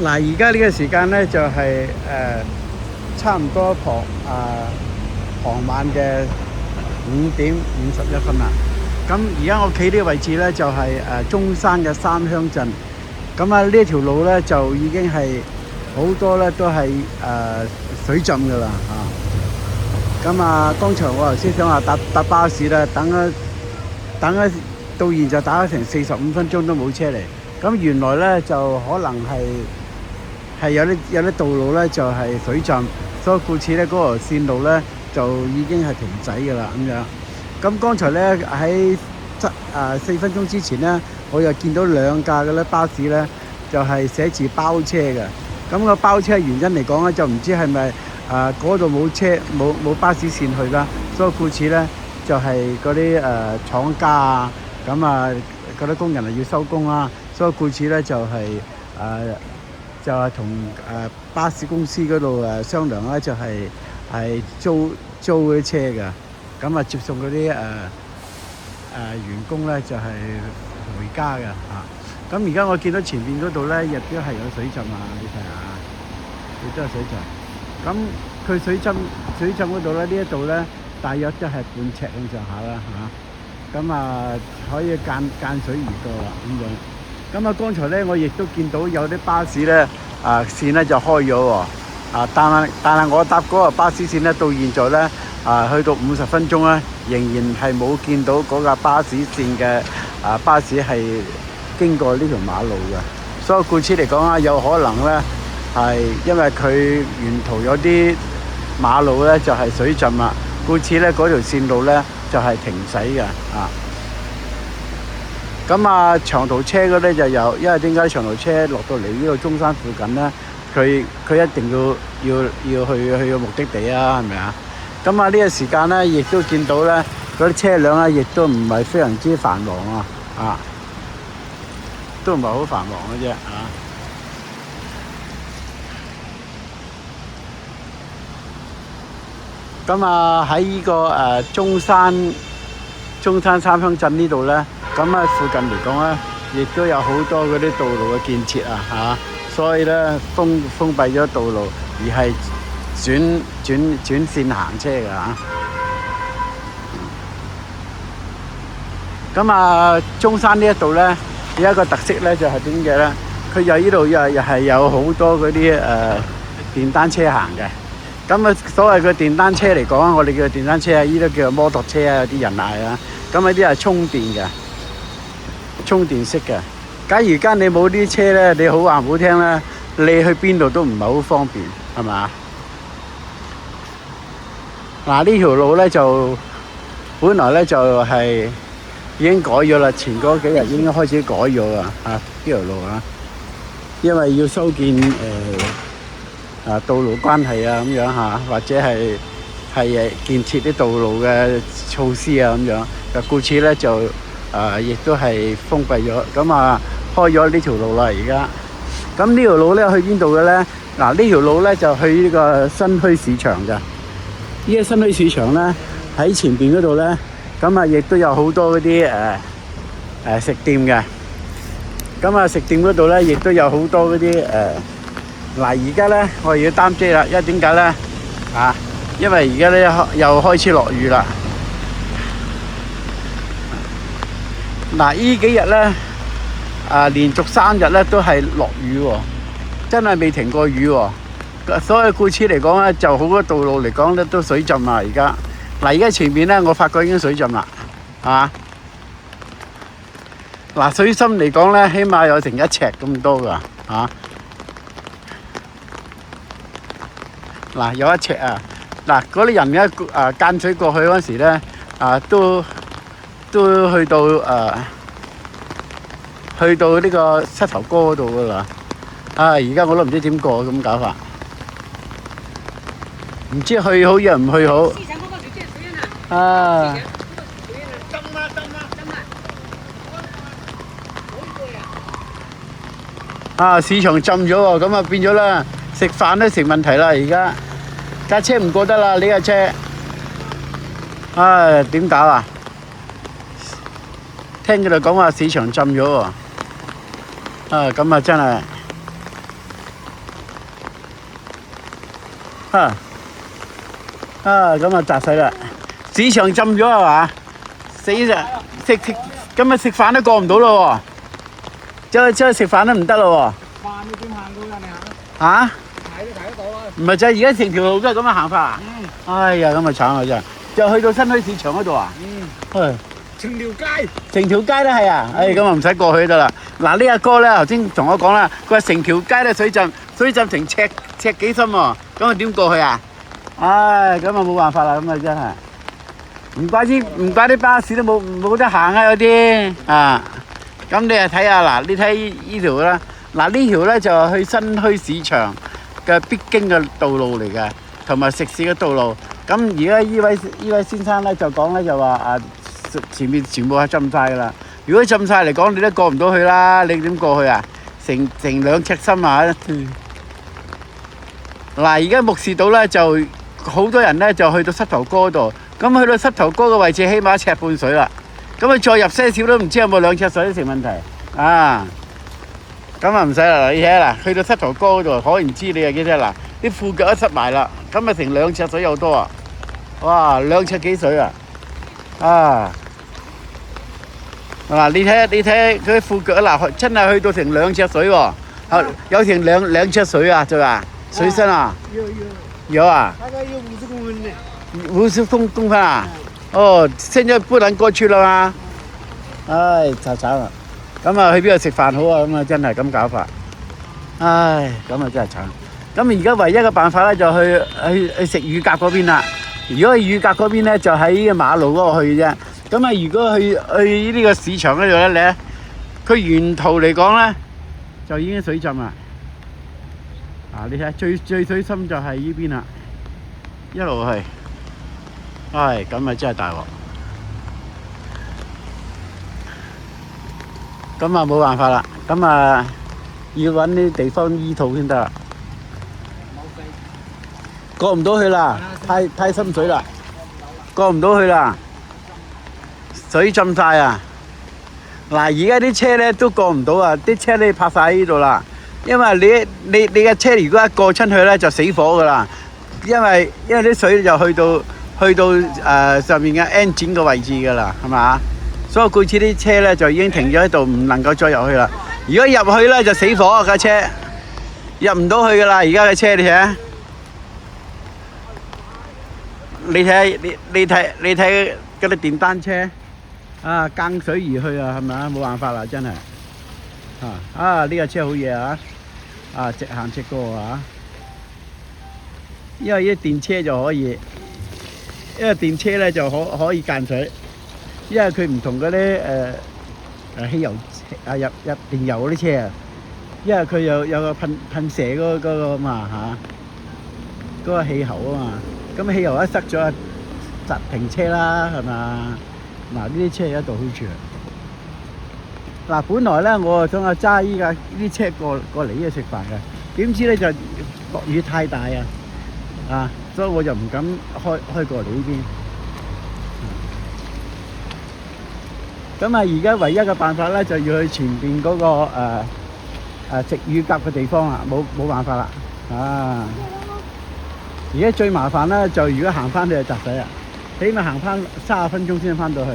嗱，而家呢個時間咧就係差唔多傍晚嘅5:51啦。咁而家我企呢個位置咧就係中山嘅三鄉鎮。咁啊呢條路咧就已經係好多咧都係水浸㗎啦嚇。咁啊，剛才我頭先想話搭巴士咧，等咗到現在打咗成45分鐘都冇車嚟。咁原來咧就可能係有啲道路咧就係水浸，所以故此咧嗰條線路咧就已經係停駛㗎啦咁樣。咁剛才咧喺4分鐘之前咧，我又見到2架嘅咧巴士咧就係寫住包車嘅。咁個包車原因嚟講咧，就唔知係咪嗰度冇車冇巴士線去啦，所以故此咧就係嗰啲廠家啊，咁啊嗰啲工人要收工啦，所以故此咧就係同巴士公司嗰度商量咧，就係租嗰啲車嘅，咁啊接送嗰啲員工咧就係回家嘅嚇。咁而家我見到前面嗰度咧，亦都係有水浸啊！你睇下，亦都有水浸。咁佢水浸嗰度咧，呢一度咧，大約都係半尺咁上下啦嚇。咁可以間水而過啦咁樣。咁剛才咧，我亦都見到有啲巴士咧線咧就開咗喎。但係我搭嗰個巴士線咧，到現在咧去到50分鐘咧，仍然係冇見到嗰架巴士線嘅巴士係經過呢條馬路嘅，所以故此嚟講啊，有可能咧係因為佢沿途有啲馬路咧就係水浸啦，故此咧嗰條線路咧就係停駛嘅咁長途車嗰啲就有，因為點解長途車落到嚟呢度中山附近咧，佢一定要去個目的地啊，係咪啊？咁呢個時間咧，亦都見到咧嗰啲車輛咧，亦都唔係非常之繁忙都唔係好繁忙嘅啫咁喺呢個中山三鄉鎮呢度咧，咁附近嚟講咧，亦都有好多嗰啲道路嘅建設所以咧封閉咗道路，而係轉線行車嘅咁中山呢一度咧有一個特色咧，就係點嘅咧？佢有呢度又係有好多嗰啲電單車行嘅。咁所謂嘅電單車嚟講，我哋叫電單車呢度叫做摩托車有啲人嗌咁呢啲係充電嘅，充電式嘅。假如間你冇啲車咧，你好話唔好聽咧，你去邊度都唔係好方便，係嘛？呢條路咧就本來咧就係已經改咗啦，前嗰幾日已經開始改咗啦呢條路因為要修建道路關係咁樣或者係建設啲道路嘅措施咁樣，故此咧就亦都係封閉咗，咁開咗呢條路啦而家。咁呢條路咧去邊度嘅咧？呢條路咧就去呢個新墟市場㗎。呢個新墟市場咧喺前邊嗰度咧，亦都有好多嗰啲食店嘅。食店嗰度咧亦都有好多嗰啲而家咧我要擔遮啦，因為點解咧因為而家咧又開始落雨啦。呢幾日咧連續3日咧都係落雨喎，真係未停過雨喎。所以故此嚟講咧，就好多道路嚟講咧都水浸啦。而家前面咧，我發覺已經水浸啦，水深嚟講咧，起碼有成1尺咁多噶，有1尺嗰啲人咧間水過去嗰時咧都去到呢個膝頭哥嗰度噶啦。而家我都唔知點過咁搞法。唔知去好又唔去好。市場浸咗喎，咁變咗啦，食飯都成問題啦。而家架車唔過得啦，呢架車。點搞聽佢哋講話市場浸咗喎。咁真係。啊咁啊砸死啦！市場浸咗係嘛？死啦！今日食飯都過唔到咯喎，出去食飯都唔得咯飯你點行到㗎？你行？喎。睇得到啊！唔係就係而家成條路都係咁樣行法啊！哎呀，咁啊慘啊真係，就去到新墟市場嗰度啊！唉，成條街都係啊！唉，咁啊唔使過去得啦。嗱呢阿哥咧頭先同我講啦，佢話成條街都水浸成尺幾深喎，咁啊點過去啊？唉，咁啊冇辦法啦，咁啊真係。唔怪啲巴士都冇得行啊！有啲啊，咁你啊睇下嗱，你睇呢條啦，嗱呢條咧就係去新墟市場嘅必經嘅道路嚟嘅，同埋食肆嘅道路。咁而家呢位先生咧就講咧就話啊，前面全部係浸晒㗎啦。如果浸晒嚟講，你都過唔到去啦，你點過去啊？成2尺深啊！嗱，而家牧士島咧就好多人咧就去到膝頭哥度。咁去到膝頭哥嘅位置，起碼1尺半水啦。咁啊，再入些少都唔知有冇2尺水成問題啊！咁啊唔使啦，你睇啦，去到膝頭哥嗰度，可然知你係幾多啦？啲褲腳都濕埋啦，咁啊成2尺水有多啊！哇，2尺幾水啊！啊！嗱，你睇佢啲褲腳嗱，真係去到成2尺水喎，有成兩尺水啊，對吧？水深啊？有啊！大概有50公分呢。50公分啊！哦，現在不能過去了嗎？唉，慘啦！咁啊，去邊度食飯好啊？咁啊，真係咁搞法。唉，咁啊真係慘。咁而家唯一嘅辦法咧，就去食乳鴿嗰邊啦。如果去乳鴿嗰邊咧，就喺馬路嗰度去啫。咁啊，如果去呢個市場嗰度咧，佢沿途嚟講咧，就已經水浸啦。啊，你睇最水深就係呢邊啦，一路去。唉，咁啊真係大鑊，咁啊冇辦法啦，咁啊要揾啲地方醫肚先得啦，過唔到去啦，太深水啦，過唔到去啦，水浸晒啊！嗱，而家啲車咧都過唔到啊，啲車咧泊晒喺呢度啦，因為你嘅車如果一過親去咧就死火噶啦，因為啲水就去到上面嘅 engine 嘅位置㗎啦，係嘛？所以故此啲車咧就已經停咗喺度，唔能夠再入去啦。如果入去咧就死火架車，入唔到去㗎啦。而家嘅車你睇，你睇嗰啲電單車啊，隔水而去啊，係咪啊？冇辦法啦，真係呢個車好嘢啊！直行直過啊！因為啲電車就可以。因為電車咧就可以間水，因為佢唔同嗰啲汽油入電油嗰啲車啊，因為佢有個噴射嗰個嘛嗰個氣喉啊嘛，咁氣喉一塞咗，窒停車啦，係嘛？嗱，呢啲車有一度好處啊！嗱，本來咧我想揸依架呢啲車過嚟呢度食飯嘅，點知咧就落雨太大啊！所以我就唔敢開過嚟呢邊。咁啊，而家唯一嘅辦法咧，就要去前邊嗰個食乳鴿嘅地方啦，冇辦法啦。而家最麻煩咧，就如果行翻去就窒死啦，起碼行翻30分鐘先翻到去。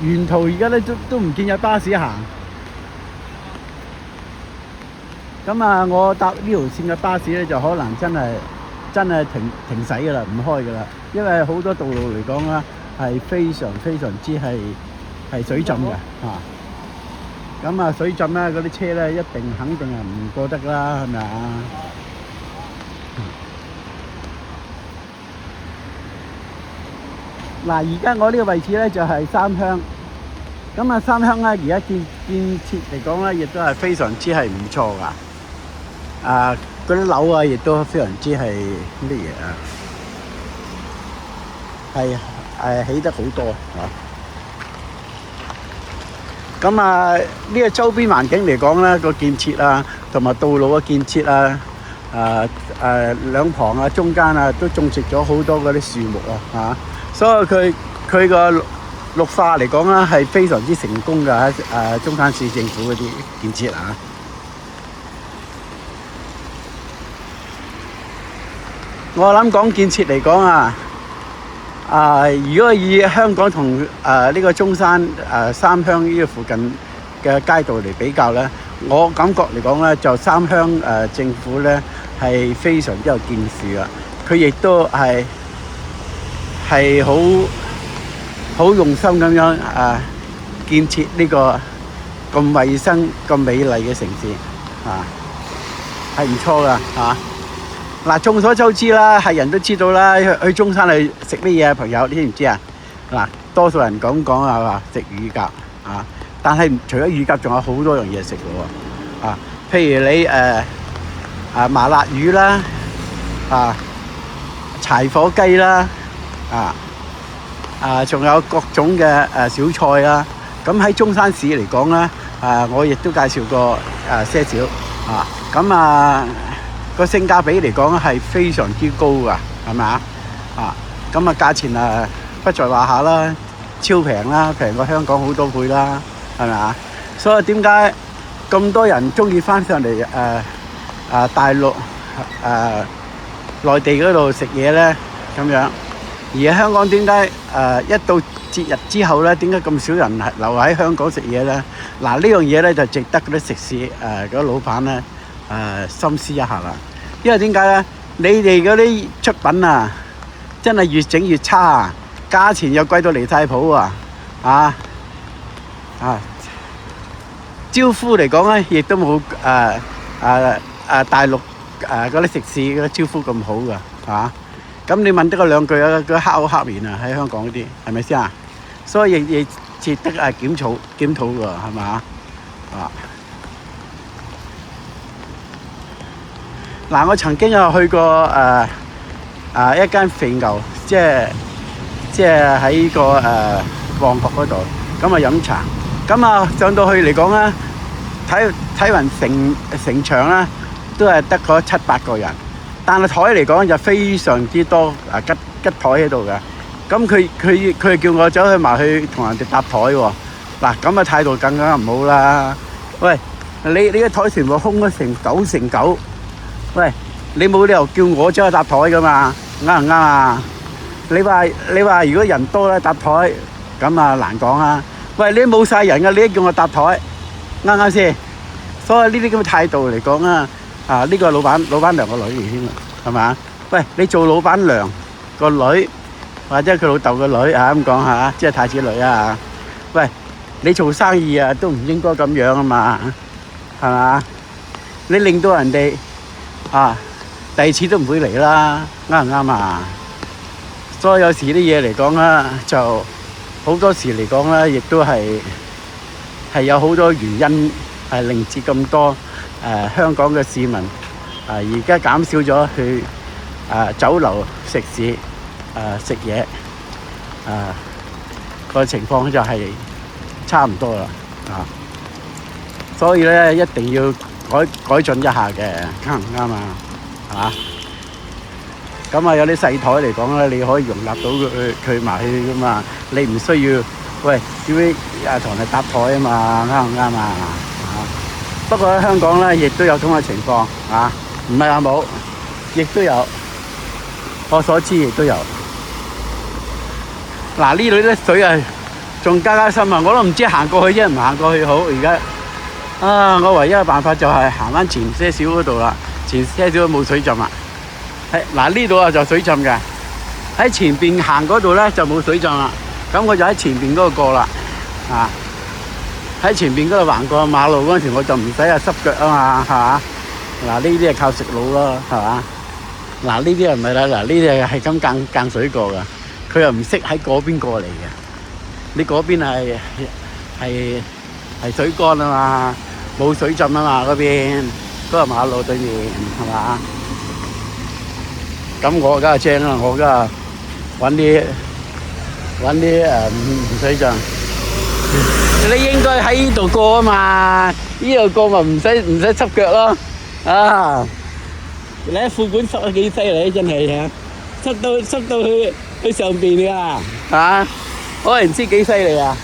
沿途而家咧都唔見有巴士行。咁啊，我搭呢條線嘅巴士咧，就可能真係停駛㗎啦，唔開㗎啦，因為好多道路嚟講啦，係非常之係水浸嘅嚇。咁啊，水浸咧，嗰啲車咧肯定係唔過得啦，係咪啊？嗱，而家我呢個位置咧就係三鄉。咁啊，三鄉咧而家建設嚟講咧，亦都係非常之係唔錯㗎。嗰啲樓啊，亦都非常之係乜嘢啊？係起得好多嚇。咁啊，呢個周邊環境嚟講咧，個建設啊，同埋道路嘅建設啊，兩旁啊、中間啊，都種植咗好多嗰啲樹木啊，所以佢個綠化嚟講咧，係非常之成功㗎喺中山市政府嗰啲建設啊。我諗講建設嚟講啊，如果以香港同呢個中山三鄉呢個附近嘅街道嚟比較咧，我感覺嚟講咧，就三鄉政府咧係非常之有建樹啊！佢亦都係好用心咁樣建設呢個咁衞生、咁美麗嘅城市啊，係唔錯噶嚇。嗱，眾所周知啦，係人都知道啦，去中山去食乜嘢啊？朋友，你知唔知啊？嗱，多數人講啊話食乳鴿啊，但係除咗乳鴿，仲有好多樣嘢食嘅喎啊。譬如你麻辣魚啦，柴火雞啦，仲有各種嘅小菜啦。咁喺中山市嚟講咧，我亦都介紹過些少啊。咁個性價比嚟講係非常之高㗎，係咪啊？咁價錢不在話下啦，超平啦，平過香港好多倍啦，係咪啊？所以點解咁多人中意翻上嚟大陸內地嗰度食嘢咧？咁樣而香港點解一到節日之後咧，點解咁少人留喺香港食嘢咧？嗱，呢樣嘢咧就值得嗰啲食肆嗰啲老闆咧深思一下啦。因為點解咧？你哋嗰啲出品真係越整越差啊！價錢又貴到離晒譜啊！招呼嚟講咧，亦都冇大陸嗰啲食肆嗰啲招呼咁好噶，咁你問得個兩句啊，佢黑口黑面啊，喺香港嗰啲係咪先啊？所以亦值得檢討㗎，係嘛？嗱，我曾經去過一間肥牛，即係喺個旺角嗰度，咁飲茶，咁上到去嚟講咧，睇勻成場咧，都係得嗰7、8個人，但係台嚟講就非常之多吉台喺度嘅。咁佢叫我走去埋去同人哋搭台喎。嗱，咁嘅態度更加唔好啦。喂，你嘅台全部空咗成9成9。喂，你冇理由叫我走去搭台噶嘛？啱唔啱啊？你話如果人多咧搭台，咁難講啊。喂，你冇晒人嘅，你都叫我搭台，啱唔啱先？所以呢啲咁嘅態度嚟講呢個老闆娘個女嚟添啊，係咪？喂，你做老闆娘個女，或者佢老豆個女咁講下，即係太子女啊。喂，你做生意都唔應該咁樣啊嘛，係嘛？你令到人哋第二次都唔會嚟啦，啱唔啱啊？所以有時啲嘢嚟講就好多時嚟講亦都係有好多原因係令至咁多香港嘅市民而家減少咗去酒樓食肆食嘢個情況就係差唔多啦所以咧一定要改進一下嘅，啱唔啱啊？咁有啲細台嚟講咧，你可以容納到佢埋去噶嘛，你唔需要喂點樣同人搭台啊嘛，啱唔啱啊？不過喺香港咧，亦都有咁嘅情況唔係話冇，亦都有，我所知亦都有。嗱，呢度啲水仲加深啊！我都唔知行過去啫，唔行過去好。而家我唯一嘅辦法就係行翻前些少嗰度啦，前些少都冇水浸啦。嗱，呢度就水浸嘅，喺前邊行嗰度咧就冇水浸啦。咁我就喺前邊嗰度過啦，喺前邊嗰度橫過馬路嗰陣時，我就唔使濕腳啊嘛，係嘛？嗱，呢啲係靠食腦咯，係嘛？嗱，呢啲唔係啦，嗱，呢啲係咁間水過噶，佢又唔識喺嗰邊過嚟嘅。你嗰邊係水乾啊嘛，冇水浸啊嘛，嗰邊嗰個馬路對面係嘛？咁我梗係正啦，我梗係揾啲唔水浸。你應該喺呢度過啊嘛，呢度過咪唔使濕腳咯。你喺褲管濕得幾犀利真係濕到去上邊㗎我唔知幾犀利啊！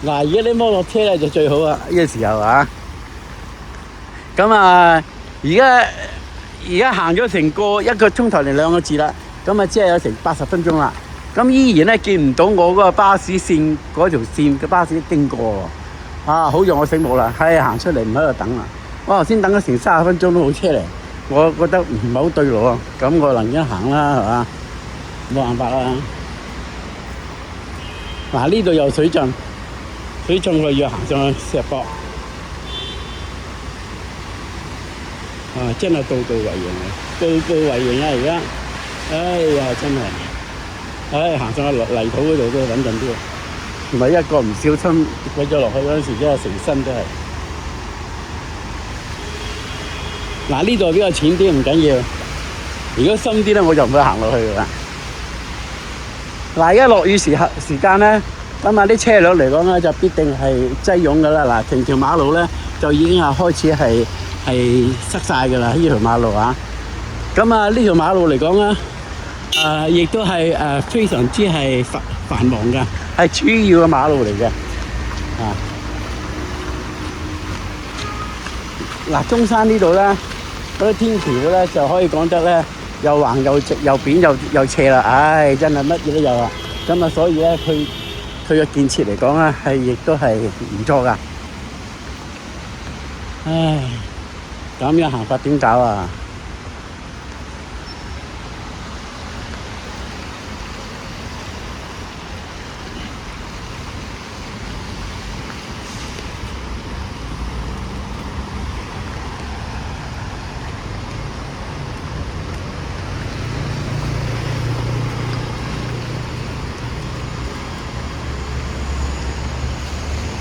嗱，而家啲摩托車咧就最好啊！呢個時候啊，咁啊，而家行咗成1個鐘頭定2個字啦，咁啊，即係有成80分鐘啦。咁依然咧見唔到我嗰個巴士線嗰條線嘅巴士經過喎。啊，好讓我醒目啦，行出嚟唔喺度等啦。我頭先等咗成30分鐘都冇車嚟，我覺得唔係好對路啊。咁我能一行啦，係嘛？冇辦法啦。嗱，呢度有水浸，佢要行上去石壆。啊，真係道道為營啊，道道為營啊！而家，哎呀，真係，行上去泥土嗰度都穩陣啲啊！唔係一個唔小心跌咗落去嗰陣時，真係成身都係。嗱，呢度比較淺啲唔緊要，如果深啲咧，我就唔會行落去㗎啦。嗱，而家落雨時間咧，咁啊啲車輛嚟講咧就必定係擠擁㗎啦。嗱，成條馬路咧就已經係開始係塞晒㗎啦，呢條馬路啊。咁啊呢條馬路嚟講咧，亦都係非常之係繁忙嘅，係主要嘅馬路嚟嘅。嗱，中山呢度咧，嗰啲天橋咧就可以講得咧，又橫又直又扁又斜啦，唉，真係乜嘢都有啊！咁啊，所以咧，佢嘅建設嚟講咧，亦都係唔錯噶。唉，咁樣行法點搞啊？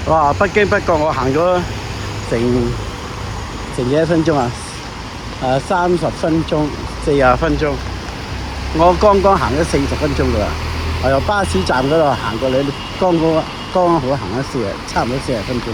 哇！不經不覺我行咗成幾多分鐘啊？30分鐘、40分鐘。我剛剛行咗40分鐘㗎啦。我由巴士站嗰度行過嚟，剛剛好行咗差唔多40分鐘。